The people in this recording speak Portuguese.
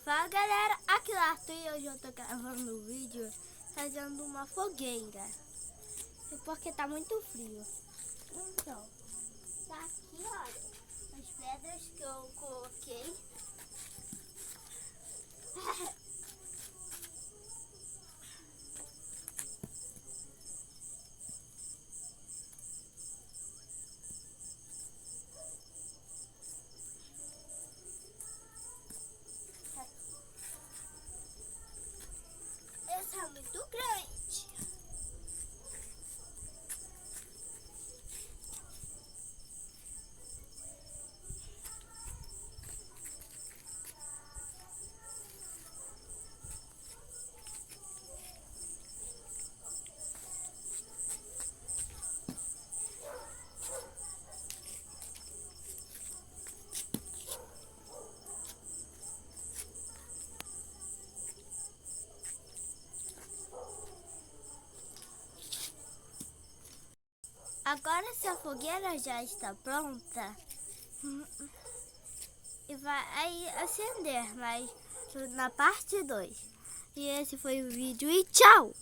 Fala galera, aqui é o Arthur e hoje eu tô gravando um vídeo fazendo uma fogueira. Porque tá muito frio. Então, tá aqui, olha, as pedras que eu coloquei. Essa é muito grande. Agora se a fogueira já está pronta e vai acender, mas na parte 2. E esse foi o vídeo e tchau!